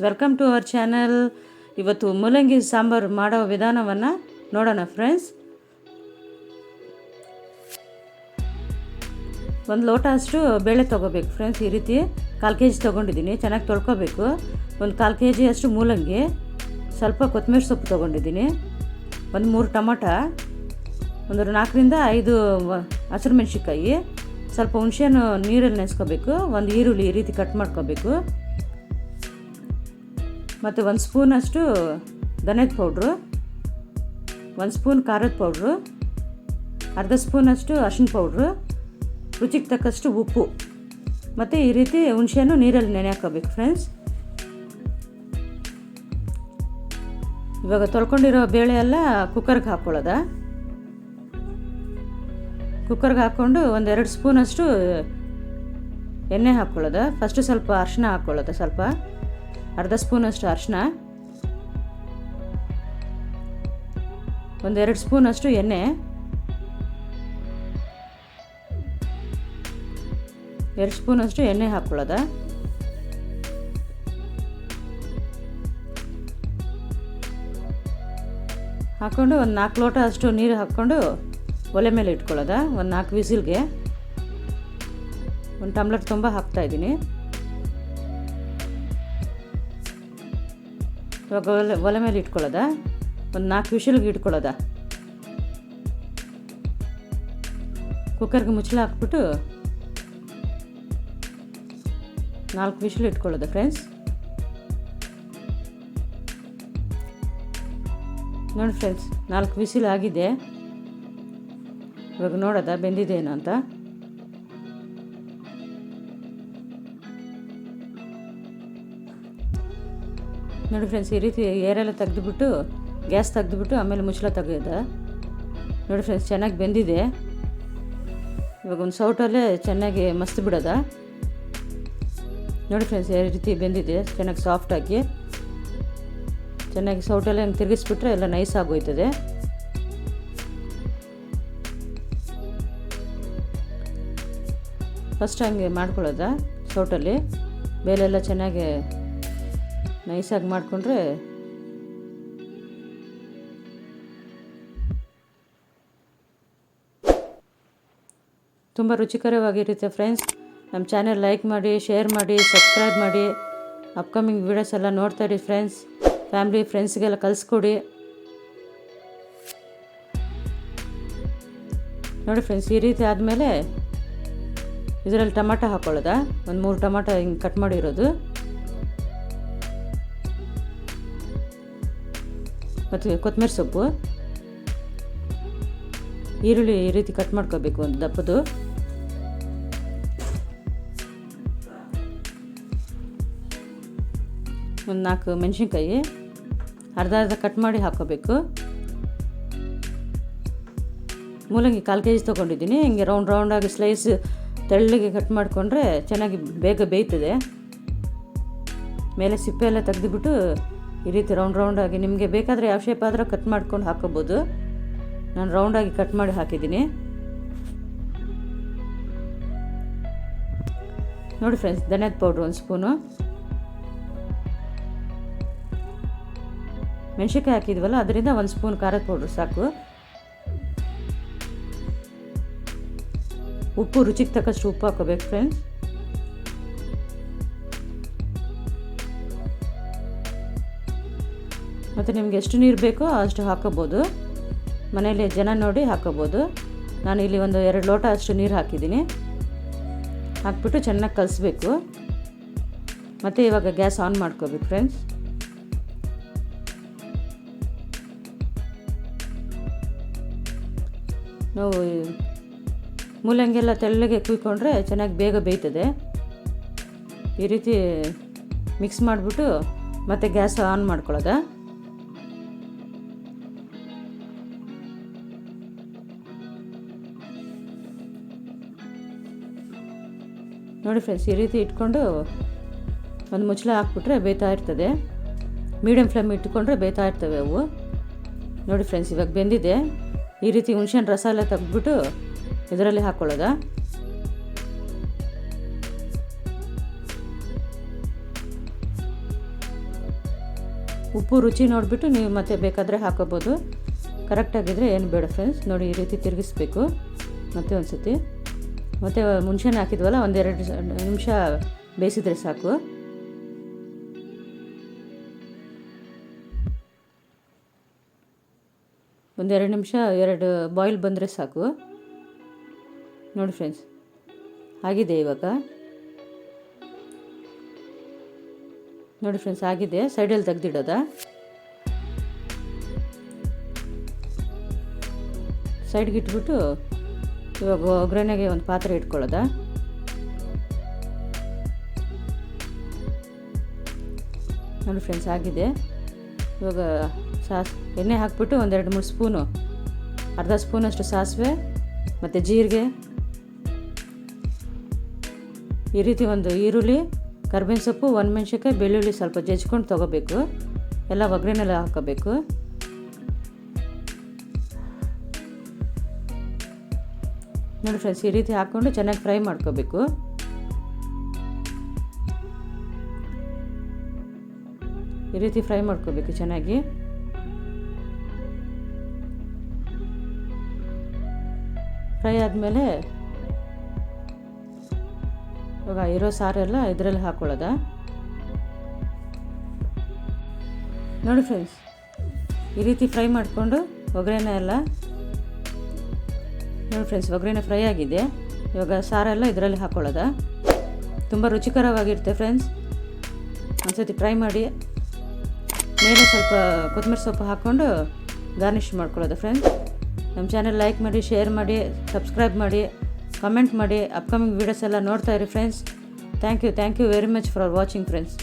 Welcome to our channel. ಇವತ್ತು ಮೂಲಂಗಿ ಸಾಂಬಾರು ಮಾಡೋ ವಿಧಾನವನ್ನು ನೋಡೋಣ ಫ್ರೆಂಡ್ಸ್. ಒಂದು ಲೋಟ ಅಷ್ಟು ಬೇಳೆ ತೊಗೋಬೇಕು ಫ್ರೆಂಡ್ಸ್. ಈ ರೀತಿ 1/4 kg ತೊಗೊಂಡಿದ್ದೀನಿ. ಚೆನ್ನಾಗಿ ತೊಳ್ಕೊಬೇಕು. ಒಂದು 1/4 kg ಅಷ್ಟು ಮೂಲಂಗಿ, ಸ್ವಲ್ಪ ಕೊತ್ತಂಬರಿ ಸೊಪ್ಪು ತೊಗೊಂಡಿದ್ದೀನಿ, ಒಂದು 3 ಟೊಮಟ, ಒಂದು 4ರಿಂದ 5 ಹಸಿರು ಮೆಣಸಿನ್ಕಾಯಿ, ಸ್ವಲ್ಪ ಹುಣಸೆಹಣ್ಣು ನೀರಲ್ಲಿ ನೆನೆಸ್ಕೋಬೇಕು, ಒಂದು ಈರುಳ್ಳಿ ಈ ರೀತಿ ಕಟ್ ಮಾಡ್ಕೋಬೇಕು, ಮತ್ತು 1 ಸ್ಪೂನಷ್ಟು ಧನಿಯದ ಪೌಡ್ರು, 1 ಸ್ಪೂನ್ ಖಾರದ ಪೌಡ್ರು, ಅರ್ಧ ಸ್ಪೂನಷ್ಟು ಅರಿಶಿನ ಪೌಡ್ರು, ರುಚಿಗೆ ತಕ್ಕಷ್ಟು ಉಪ್ಪು, ಮತ್ತು ಈ ರೀತಿ ಹುಣಸೆಹಣ್ಣು ನೀರಲ್ಲಿ ನೆನೆ ಹಾಕೋಬೇಕು ಫ್ರೆಂಡ್ಸ್. ಇವಾಗ ತೊಳ್ಕೊಂಡಿರೋ ಬೇಳೆ ಎಲ್ಲ ಕುಕ್ಕರ್ಗೆ ಹಾಕ್ಕೊಳ್ಳೋದ. ಕುಕ್ಕರ್ಗೆ ಹಾಕ್ಕೊಂಡು 1-2 ಸ್ಪೂನಷ್ಟು ಎಣ್ಣೆ ಹಾಕ್ಕೊಳ್ಳೋದ. ಫಸ್ಟು ಸ್ವಲ್ಪ ಅರಿಶಿನ ಹಾಕ್ಕೊಳ್ಳೋದ, ಸ್ವಲ್ಪ ಅರ್ಧ ಸ್ಪೂನಷ್ಟು ಅರಿಶಿನ, 1-2 ಸ್ಪೂನಷ್ಟು ಎಣ್ಣೆ, 2 ಸ್ಪೂನಷ್ಟು ಎಣ್ಣೆ ಹಾಕ್ಕೊಳ್ಳೋದ. ಹಾಕ್ಕೊಂಡು ಒಂದು 4 ಲೋಟ ಅಷ್ಟು ನೀರು ಹಾಕ್ಕೊಂಡು ಒಲೆ ಮೇಲೆ ಇಟ್ಕೊಳ್ಳೋದ. ಒಂದು 4 ವಿಸಿಲ್ಗೆ 1 ಟಮ್ಲರ್ ತುಂಬ ಹಾಕ್ತಾಯಿದ್ದೀನಿ. ಇವಾಗ ಒಲೆ ಮೇಲೆ ಇಟ್ಕೊಳ್ಳೋದ, ಒಂದು 4 ವಿಷಲ್ಗೆ ಇಟ್ಕೊಳ್ಳೋದ. ಕುಕ್ಕರ್ಗೆ ಮುಚ್ಚಳ ಹಾಕ್ಬಿಟ್ಟು 4 ವಿಷಲ್ ಇಟ್ಕೊಳ್ಳೋದ ಫ್ರೆಂಡ್ಸ್. ನೋಡಿ ಫ್ರೆಂಡ್ಸ್, 4 ವಿಸಿಲ್ ಆಗಿದೆ. ಇವಾಗ ನೋಡೋದ ಬೆಂದಿದೆ ಏನೋ ಅಂತ. ನೋಡಿ ಫ್ರೆಂಡ್ಸ್, ಈ ರೀತಿ ಏರೆಲ್ಲ ತೆಗೆದುಬಿಟ್ಟು ಗ್ಯಾಸ್ ತೆಗೆದುಬಿಟ್ಟು ಆಮೇಲೆ ಮುಚ್ಚಳ ತೆಗೆಯೋದ. ನೋಡಿ ಫ್ರೆಂಡ್ಸ್, ಚೆನ್ನಾಗಿ ಬೆಂದಿದೆ. ಇವಾಗ ಒಂದು ಸೌಟಲ್ಲೇ ಚೆನ್ನಾಗಿ ಮಸ್ತ್ ಬಿಡೋದ. ನೋಡಿ ಫ್ರೆಂಡ್ಸ್, ಈ ರೀತಿ ಬೆಂದಿದೆ ಚೆನ್ನಾಗಿ ಸಾಫ್ಟಾಗಿ. ಚೆನ್ನಾಗಿ ಸೌಟಲ್ಲೇ ಹಂಗೆ ತಿರುಗಿಸ್ಬಿಟ್ರೆ ಎಲ್ಲ ನೈಸ್ ಆಗೋಯ್ತದೆ. ಫಸ್ಟ್ ಹಂಗೆ ಮಾಡ್ಕೊಳ್ಳೋದ ಸೌಟಲ್ಲಿ. ಬೇಲೆಲ್ಲ ಚೆನ್ನಾಗಿ ನೈಸಾಗಿ ಮಾಡಿಕೊಂಡ್ರೆ ತುಂಬ ರುಚಿಕರವಾಗಿರುತ್ತೆ ಫ್ರೆಂಡ್ಸ್. ನಮ್ಮ ಚಾನೆಲ್ ಲೈಕ್ ಮಾಡಿ, ಶೇರ್ ಮಾಡಿ, ಸಬ್ಸ್ಕ್ರೈಬ್ ಮಾಡಿ. ಅಪ್ಕಮಿಂಗ್ ವೀಡಿಯೋಸ್ ಎಲ್ಲ ನೋಡ್ತಾ ಇರಿ ಫ್ರೆಂಡ್ಸ್. ಫ್ಯಾಮ್ಲಿ ಫ್ರೆಂಡ್ಸ್ಗೆಲ್ಲ ಕಲಿಸ್ಕೊಡಿ. ನೋಡಿ ಫ್ರೆಂಡ್ಸ್, ಈ ರೀತಿ ಆದಮೇಲೆ ಇದರಲ್ಲಿ ಟೊಮಾಟೊ ಹಾಕ್ಕೊಳ್ಳೋದ. ಒಂದು 3 ಟೊಮಾಟೊ ಹಿಂಗೆ ಕಟ್ ಮಾಡಿರೋದು, ಮತ್ತು ಕೊತ್ತಂಬರಿ ಸೊಪ್ಪು, ಈರುಳ್ಳಿ ಈ ರೀತಿ ಕಟ್ ಮಾಡ್ಕೋಬೇಕು ಒಂದು ದಪ್ಪದು, ಒಂದು 4 ಮೆಣಸಿನ್ಕಾಯಿ ಅರ್ಧ ಕಟ್ ಮಾಡಿ ಹಾಕ್ಕೋಬೇಕು. ಮೂಲಂಗಿ 1/4 kg ತೊಗೊಂಡಿದ್ದೀನಿ. ಹಿಂಗೆ ರೌಂಡಾಗಿ ಸ್ಲೈಸ್ ತೆಳ್ಳಗೆ ಕಟ್ ಮಾಡಿಕೊಂಡ್ರೆ ಚೆನ್ನಾಗಿ ಬೇಗ ಬೇಯ್ತದೆ. ಮೇಲೆ ಸಿಪ್ಪೆ ಎಲ್ಲ ತೆಗೆದುಬಿಟ್ಟು ಈ ರೀತಿ ರೌಂಡಾಗಿ ನಿಮಗೆ ಬೇಕಾದರೆ ಯಾವ ಶೇಪ್ ಆದರೂ ಕಟ್ ಮಾಡ್ಕೊಂಡು ಹಾಕೋಬೋದು. ನಾನು ರೌಂಡಾಗಿ ಕಟ್ ಮಾಡಿ ಹಾಕಿದ್ದೀನಿ. ನೋಡಿ ಫ್ರೆಂಡ್ಸ್, ಧನಿಯದ ಪೌಡ್ರು 1 ಸ್ಪೂನು, ಮೆಣಸಿನ್ಕಾಯಿ ಹಾಕಿದ್ವಲ್ಲ ಅದರಿಂದ 1 ಸ್ಪೂನ್ ಖಾರದ ಪೌಡ್ರು ಸಾಕು. ಉಪ್ಪು ರುಚಿಗೆ ತಕ್ಕಷ್ಟು ಉಪ್ಪು ಹಾಕೋಬೇಕು ಫ್ರೆಂಡ್ಸ್. ಮತ್ತು ನಿಮ್ಗೆ ಎಷ್ಟು ನೀರು ಬೇಕೋ ಅಷ್ಟು ಹಾಕೋಬೋದು. ಮನೇಲಿ ಜನ ನೋಡಿ ಹಾಕೋಬೋದು. ನಾನು ಇಲ್ಲಿ ಒಂದು 2 ಲೋಟ ಅಷ್ಟು ನೀರು ಹಾಕಿದ್ದೀನಿ. ಹಾಕ್ಬಿಟ್ಟು ಚೆನ್ನಾಗಿ ಕಲಿಸ್ಬೇಕು. ಮತ್ತು ಇವಾಗ ಗ್ಯಾಸ್ ಆನ್ ಮಾಡ್ಕೋಬೇಕು ಫ್ರೆಂಡ್ಸ್. ನಾವು ಮೂಲಂಗಿ ತೆಳ್ಳಗೆ ಕುಯ್ಕೊಂಡ್ರೆ ಚೆನ್ನಾಗಿ ಬೇಗ ಬೇಯ್ತದೆ. ಈ ರೀತಿ ಮಿಕ್ಸ್ ಮಾಡಿಬಿಟ್ಟು ಮತ್ತೆ ಗ್ಯಾಸ್ ಆನ್ ಮಾಡ್ಕೊಳ್ಳೋದ. ನೋಡಿ ಫ್ರೆಂಡ್ಸ್, ಈ ರೀತಿ ಇಟ್ಕೊಂಡು ಒಂದು ಮುಚ್ಚಳ ಹಾಕ್ಬಿಟ್ರೆ ಬೇಯ್ತಾ ಇರ್ತದೆ. ಮೀಡಿಯಮ್ ಫ್ಲೇಮ್ ಇಟ್ಕೊಂಡ್ರೆ ಬೇಯ್ತಾ ಇರ್ತವೆ ಅವು. ನೋಡಿ ಫ್ರೆಂಡ್ಸ್, ಇವಾಗ ಬೆಂದಿದೆ. ಈ ರೀತಿ ಹುಣಸೆಹಣ್ಣು ರಸ ಎಲ್ಲ ತೆಗೆದ್ಬಿಟ್ಟು ಇದರಲ್ಲಿ ಹಾಕ್ಕೊಳ್ಳೋದ. ಉಪ್ಪು ರುಚಿ ನೋಡಿಬಿಟ್ಟು ನೀವು ಮತ್ತೆ ಬೇಕಾದರೆ ಹಾಕೋಬೋದು. ಕರೆಕ್ಟಾಗಿದ್ದರೆ ಏನು ಬೇಡ ಫ್ರೆಂಡ್ಸ್. ನೋಡಿ ಈ ರೀತಿ ತಿರುಗಿಸ್ಬೇಕು ಮತ್ತೆ ಒಂದು ಸತಿ. ಮತ್ತು ಮುಂಚೆನೇ ಹಾಕಿದ್ವಲ್ಲ, 1-2 ನಿಮಿಷ ಬೇಯಿಸಿದ್ರೆ ಸಾಕು. ಒಂದೆರಡು ನಿಮಿಷ 2 ಬಾಯ್ಲ್ ಬಂದರೆ ಸಾಕು. ನೋಡಿ ಫ್ರೆಂಡ್ಸ್ ಆಗಿದೆ ಇವಾಗ. ನೋಡಿ ಫ್ರೆಂಡ್ಸ್ ಆಗಿದೆ. ಸೈಡಲ್ಲಿ ತೆಗ್ದಿಡೋದ. ಸೈಡ್ಗೆ ಇಟ್ಬಿಟ್ಟು ಇವಾಗ ಒಗ್ಗರಣೆಗೆ ಒಂದು ಪಾತ್ರೆ ಇಟ್ಕೊಳ್ಳೋದ. ನೋಡಿ ಫ್ರೆಂಡ್ಸ್ ಆಗಿದೆ. ಇವಾಗ ಎಣ್ಣೆ ಹಾಕ್ಬಿಟ್ಟು 1-2-3 ಸ್ಪೂನು, ಅರ್ಧ ಸ್ಪೂನಷ್ಟು ಸಾಸಿವೆ ಮತ್ತು ಜೀರಿಗೆ, ಈ ರೀತಿ ಒಂದು ಈರುಳ್ಳಿ, ಕರ್ಬೇವಿನ ಸೊಪ್ಪು, ಒಣಮೆಣ್ಸಿನ್ಕಾಯಿ, ಬೆಳ್ಳುಳ್ಳಿ ಸ್ವಲ್ಪ ಜಜ್ಕೊಂಡು ತೊಗೋಬೇಕು. ಎಲ್ಲ ಒಗ್ಗರಣೆಲ್ಲ ಹಾಕೋಬೇಕು. ನೋಡಿ ಫ್ರೆಂಡ್ಸ್ ಈ ರೀತಿ ಹಾಕ್ಕೊಂಡು ಚೆನ್ನಾಗಿ ಫ್ರೈ ಮಾಡ್ಕೋಬೇಕು. ಈ ರೀತಿ ಫ್ರೈ ಮಾಡ್ಕೋಬೇಕು ಚೆನ್ನಾಗಿ. ಫ್ರೈ ಆದಮೇಲೆ ಇವಾಗ ಇರೋ ಸಾರೆಲ್ಲ ಇದರಲ್ಲಿ ಹಾಕ್ಕೊಳ್ಳೋದ. ನೋಡಿ ಫ್ರೆಂಡ್ಸ್ ಈ ರೀತಿ ಫ್ರೈ ಮಾಡಿಕೊಂಡು ಒಗ್ಗರಣೆ ಎಲ್ಲ, ನೋಡಿ ಫ್ರೆಂಡ್ಸ್ ಒಗ್ಗರಣೆ ಫ್ರೈ ಆಗಿದೆ. ಇವಾಗ ಸಾರೆಲ್ಲ ಇದರಲ್ಲಿ ಹಾಕ್ಕೊಳ್ಳೋದ. ತುಂಬ ರುಚಿಕರವಾಗಿರುತ್ತೆ ಫ್ರೆಂಡ್ಸ್. ಒಂದ್ಸತಿ ಟ್ರೈ ಮಾಡಿ. ಮೇಲೆ ಸ್ವಲ್ಪ ಕೊತ್ತಂಬರಿ ಸೊಪ್ಪು ಹಾಕ್ಕೊಂಡು ಗಾರ್ನಿಷ್ ಮಾಡ್ಕೊಳ್ಳೋದು ಫ್ರೆಂಡ್ಸ್. ನಮ್ಮ ಚಾನಲ್ ಲೈಕ್ ಮಾಡಿ, ಶೇರ್ ಮಾಡಿ, ಸಬ್ಸ್ಕ್ರೈಬ್ ಮಾಡಿ, ಕಮೆಂಟ್ ಮಾಡಿ. ಅಪ್ಕಮಿಂಗ್ ವೀಡಿಯೋಸ್ ಎಲ್ಲ ನೋಡ್ತಾ ಇರಿ friends. Thank you very much for watching friends.